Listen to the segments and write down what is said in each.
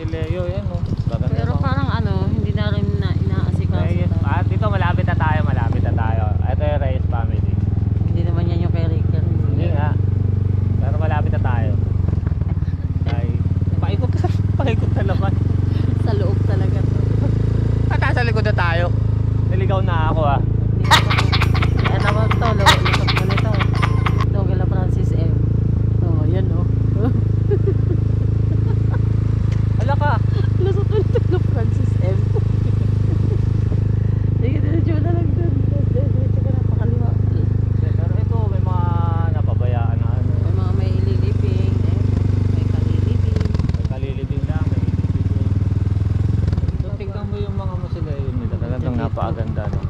Leo yan, oh. Gaganda. Pero parang ano, hindi na rin inaasikaso. Dito malapit na tayo, Ito yung Reyes family. Hindi naman yan yung kay Ricker. Hindi nga. Pero malapit na tayo. Ay, paikot na naman. Sa loob talaga to. Sa likod na tayo. Niligaw na ako, ah. Kaya naman to, lusot mo nito. Ito, kila Francis M. Oh, yan oh. Hala ka. Lusot mo nito kila Francis M. Sige, diretso na lang dun. Diretso ka na, pakaliwa. Pero ito, may mga napabayaan na ano. May mga may ililiping. May kaliliping. May kalilibing lang, may ililibing. So, tignan mo yung mga mausoleo nila. Talagang napakaganda, no?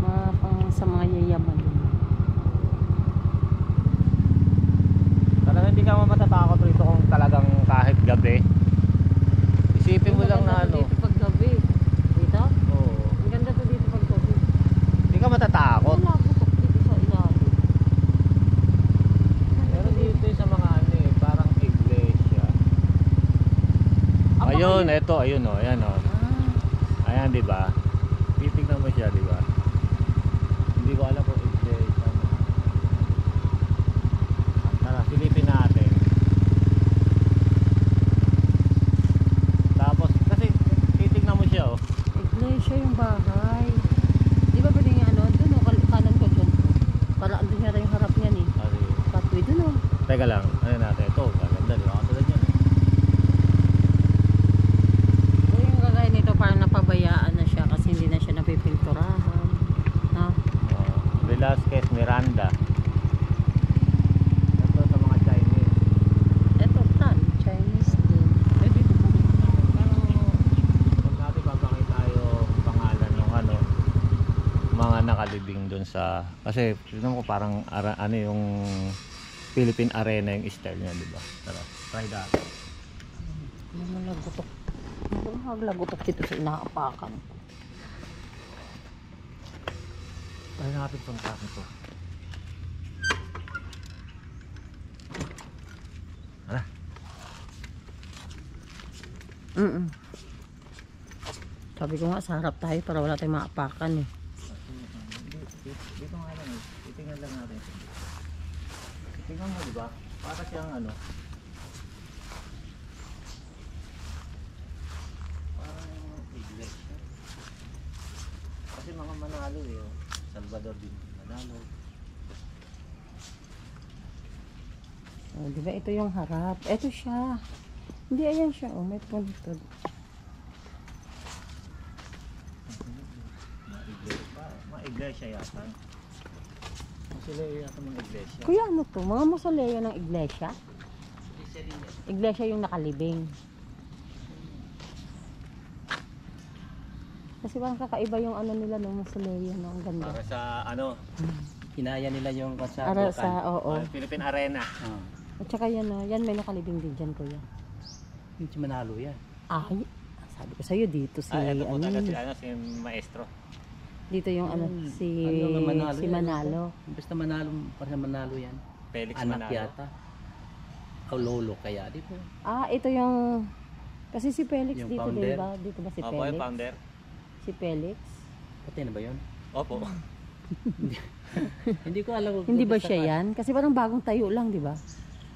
Mga pang sa mga yayaman. Talagang hindi ka matatakot rito kung talagang kahit gabi. Isipin mo lang na ano. Dito pag gabi. Dito? Oo. Ang ganda to dito pag gabi. Hindi ka matatakot. Wala putok dito sa ilalim. Pero dito sa mga ano eh, parang iglesia. Ayun, eto, ayun oh, ayan oh. Ayan, di ba? Titignan mo siya, di ba? Hindi ko alam kung iglesia. Tara, silipin natin. Tapos, kasi titignan mo siya oh. Iglesia yung bahay. Di ba pwede nga ano? Doon o kanan ko doon. Para andun niya rin yung harap niyan eh. Kasi, Pathway doon o. teka lang, ano natin? Ito, maganda, di ba? Katulad yan. So yung gagay nito parang napabayaan na siya kasi hindi na siya napipinturahan. No? Velasquez, Miranda. Ito sa mga Chinese. Eto tan, Chinese din. Eh, dito po. Pero, huwag natin papakita yung pangalan ng ano, mga nakalibing dun sa, kasi tignan ko parang ano yung Philippine Arena yung style niya, di ba? Tara, try that. Hindi mo lagutok. Hindi mo maglagutok dito sa inaapakan. Try natin itong kaso to. Hala. Sabi ko nga sa harap tayo para wala tayong maapakan eh. Dito nga lang eh. Titingnan lang natin. Tingnan mo, di ba? Para siyang ano. Parang iglesia. Kasi mga Manalo eh. Oh. Salvador din. Manalo. Oh, di ba ito yung harap? Ito siya. Hindi, ayan siya. Oh, may puntod. Mga iglesia yata. Sila yata mga iglesia. Kuya, ano to? Mga mausoleo ng iglesia? Iglesia yung nakalibing. Kasi parang kakaiba yung ano nila ng mausoleo, no? Ang ganda. Para sa ano, Kinaya nila yung sa Para Bulacan. sa, oo. Philippine Arena. At saka yan, yan may nakalibing din dyan, kuya. Yung si Manalo yan. Ay, sabi ko sa'yo dito si, Ito po ano, talaga si Maestro. dito yung ano, si, Ano nga Manalo si yan? Manalo. Basta Manalo, para Manalo yan. Felix Anak Manalo. yata. O lolo kaya, di po. Ah, ito yung, kasi si Felix Yung dito, founder. diba? Dito ba si Opo, Felix? yung founder. Si Felix? Patay na ba yun? Opo. Hindi ko alam. Hindi ba siya yan? Kasi parang bagong tayo lang, di ba?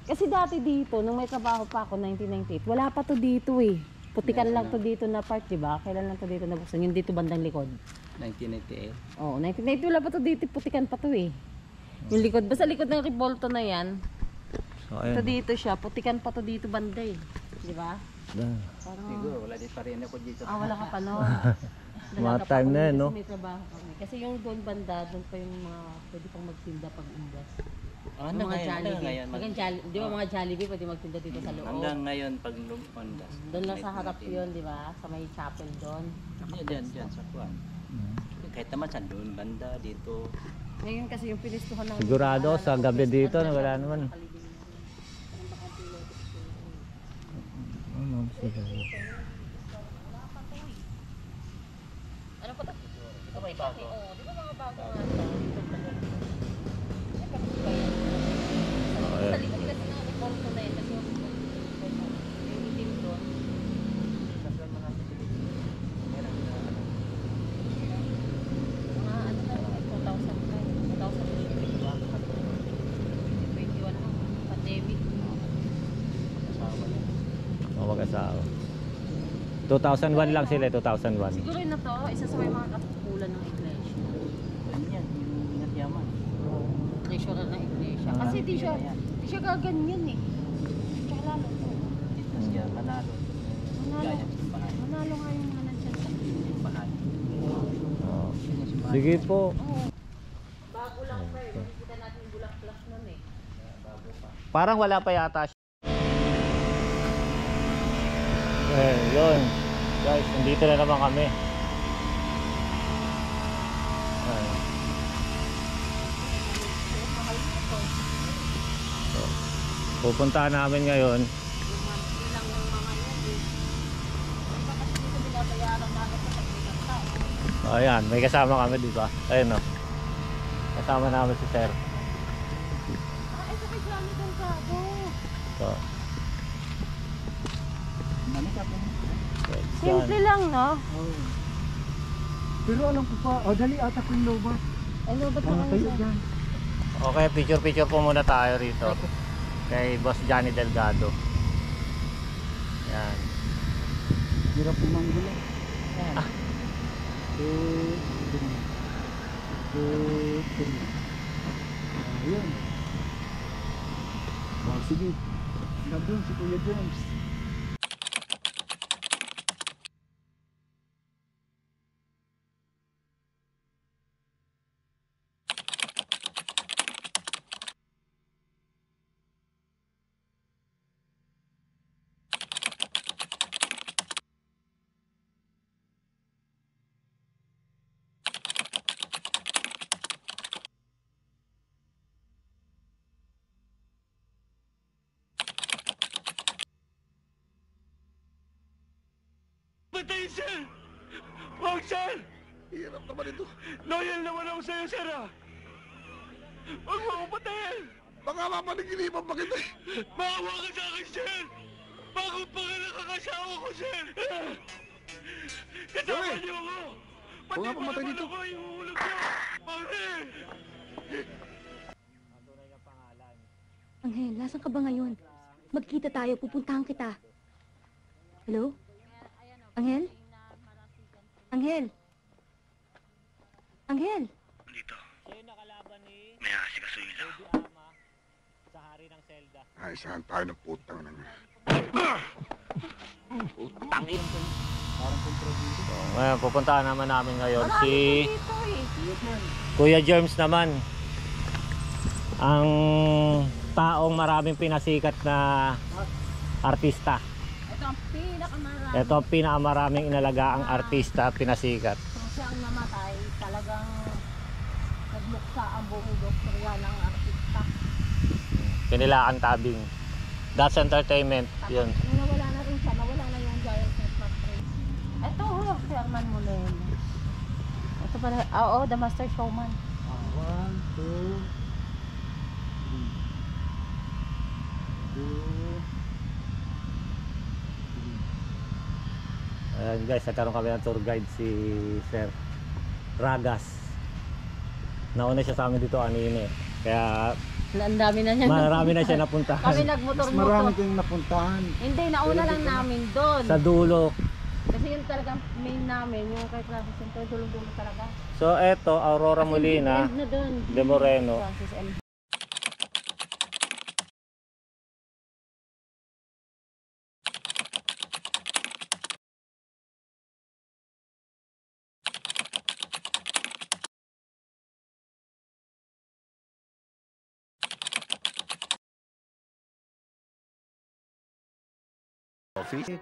Kasi dati dito, nung may trabaho pa ako, 1998, wala pa to dito eh. Putikan lang to dito na part, di ba? Kailan lang to dito nabuksan? Yung dito bandang likod. 1998. Oo, 1998 wala pa to dito, putikan pa to eh. Yung likod, basta likod ng Rivolto na yan. So, Ito dito siya, putikan pa to dito banda eh. Di ba? Parang, Siguro, wala din pa rin ako dito. wala ka pa noon. Mga time na yan, no? Kasi may trabaho kami. Kasi yung doon banda, doon pa yung mga pwede pang magtinda pag indas. Ah, Yung mga ngayon, Jollibee. ngayon. Pag Jollibee, di ba mga Jollibee pwede magtinda dito sa loob? Hanggang ngayon, pag lumondas. Doon lang sa harap yun, di ba? Sa may chapel doon. Diyan, sa kuwan. Kahit naman sa doon, banda, dito. Ngayon kasi yung pinistuhan ng... Sigurado sa gabi dito, wala naman. Ano pa to? Ito ba bago? Oo, di ba mga bago nga ito? Sa likod kasi ng Rivolto na yun, kasi yung itim doon. mag-asawa. 2001 lang sila, 2001. Siguro yun na to, isa sa may mga katukulan ng iglesia. Ano yan? Yung inatyaman. Treasurer ng iglesia. Ah, Kasi di siya yan. gaganyan eh. Tsaka lalo to. Dito siya, panalo. Manalo. Gaya, simbahan. Manalo nga yung mga nandyan sa Simbahan. Oh. Yun yung simbahan. Sige po. Oo. Bago lang pa eh. Makikita natin yung bulaklak nun eh. Parang wala pa yata siya. Yun. Guys, nandito na naman kami. Ayan. So, pupuntahan namin ngayon. Ilang yung mga yan eh. Ay baka dito binabayaran natin sa pagkikat tao. Ayan, may kasama kami, di ba? Ayun, no. Kasama namin si Sir. Ito kay Johnny Delgado. So, Ano ka po? Simple lang, no? Pero alam ko pa, dali ata ko yung lobat. Ano ba ito Tayo kayo? dyan. okay, picture po muna tayo rito. Kay Boss Johnny Delgado. Yan. Hirap umanggulo. Yan. Ayun. Sige. Nandun si Kuya James. Patayin, sir! Wag, sir! Hirap naman ito. Loyal naman ako sa'yo, sir, ah! Huwag mo akong patayin! Baka mapanaginipan pa kita eh! Maawa ka sa akin, sir! Bago pa ka nakakasawa ko, sir! Kasama niyo ako! Pati nga pumatay pa dito. naman ako yung hulog niyo! Pare! Anghel, nasan ka ba ngayon? Magkita tayo, pupuntahan kita. Hello? Anghel? Anghel? Anghel? Dito, Siya yung nakalaban ni may asikasuhin lang. Ama sa hari ng Zelda. Ay, saan tayo ng putang na niya? So, ngayon, pupuntahan naman namin ngayon si Dito eh. Kuya Germs naman. Ang taong maraming pinasikat na artista. Ito ang pinakamarami. Ito ang pinakamaraming inalaga ang artista pinasikat. Kung siya ang namatay, talagang nagluksa ang buong doktorya ng artista. Kinilaan tabing. That's entertainment. Yun. Nung nawala na rin siya, nawala na yung Giant Christmas tree. Ito ho, si Herman Moleno. Ito pala, oo, The Master Showman. 1, 2, 3. Ayan guys, nagkaroon kami ng tour guide si Sir Ragas. Nauna siya sa amin dito kanina eh. Kaya Ang dami na niya. marami na siya napuntahan. Kami Mas nagmotor-motor. marami kayong napuntahan. Hindi, nauna lang namin doon. Sa dulo. Kasi yun talagang main namin, yung kay Francis, yung tulong-tulong talaga. So eto, Aurora Kasi Molina end na doon. de Moreno. Francis and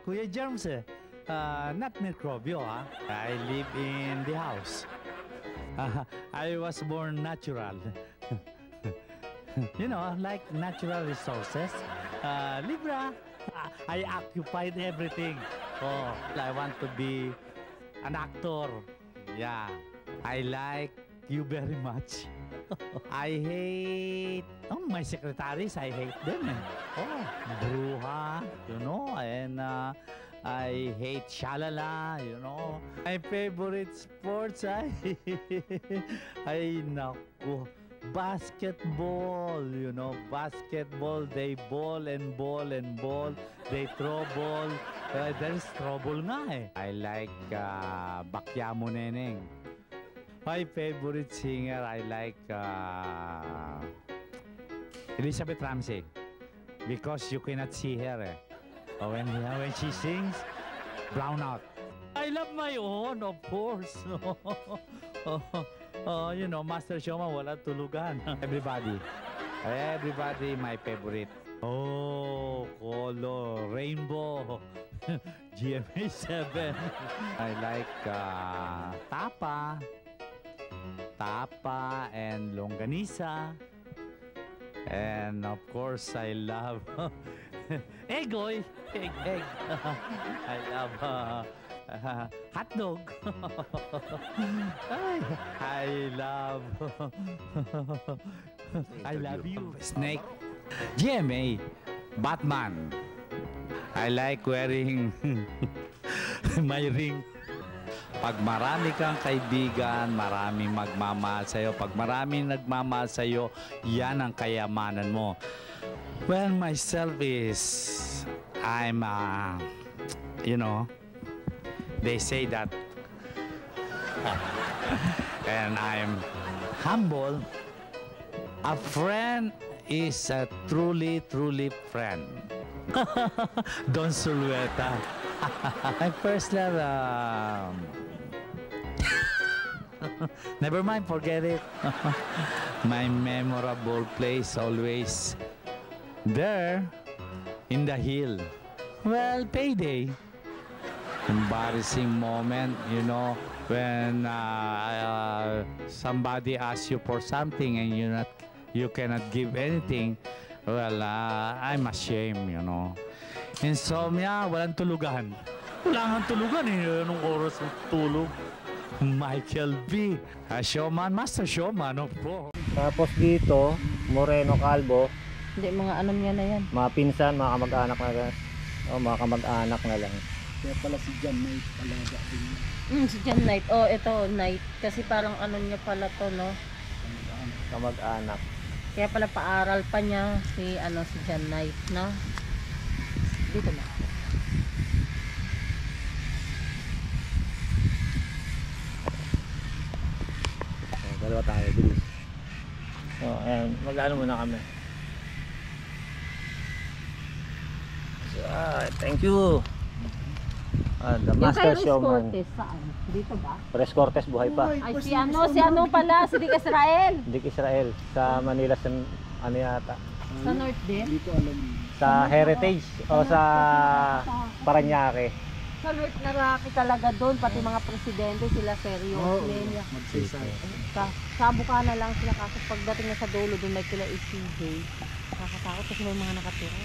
Kuya Germs, not microbio, huh? I live in the house. I was born natural. You know, like natural resources. Libra, I occupied everything. Oh, I want to be an actor. Yeah, I like you very much. I hate my secretaries. I hate them. Oh, bruha, you know, and I hate shalala, you know. My favorite sports ay ay naku, basketball, you know, basketball. They ball and ball and ball. They throw ball. There's trouble nga eh. I like Bakyamo Neneng. My favorite singer, I like Elizabeth Ramsey. Because you cannot see her eh. When she sings, brown out. I love my own, of course. You know, Master Showman, wala tulugan. Everybody, my favorite. Oh, Color, Rainbow, GMA7. I like Tapa and Longanisa. And of course, I love Eggoy. Egg. I love hot dog. I love you. Snake. GMA. Batman. I like wearing my ring. Pag marami kang kaibigan, maraming magmamahal sa'yo. Pag maraming nagmamahal sa'yo, yan ang kayamanan mo. Well, myself is, I'm, you know, they say that, and I'm humble. A friend is a truly friend. Don Sulueta. My first love, never mind, forget it. My memorable place always there in the hill. Well, payday. Embarrassing moment, you know, when somebody asks you for something and you cannot give anything. Well, I'm ashamed, you know. Insomnia, walang tulugan. Wala nga tulugan eh, anong oras ng tulog? Michael B. Showman, Master Showman, of course. Tapos dito, Moreno Calvo, Hindi, mga ano niya na yan. mga pinsan, mga kamag-anak na lang. O, mga kamag-anak na lang. Kaya pala si John may alaga din. Si John Knight. Oh, ito, Knight. Kasi parang ano niya pala to, no? Kamag-anak. Kaya pala paaral pa niya si John Knight, no? Dito na. Dalawa tayo, bilis. So, ayan, mag-ano muna kami. So, thank you. The Master Showman. Cortez, saan? Dito ba? Pres Cortez, buhay pa. Ay, si ano pala, si Dick Israel. Dick Israel, sa Manila, sa ano yata? Sa North din? Hindi ko alam. Sa Heritage o sa Parañaque. Sa North naraki talaga doon, pati mga presidente sila seryoso. Magsaysay. Sabo ka na lang sila, kaso pagdating na sa dulo doon may kila ECJ. Nakakatakot kasi may mga nakatira.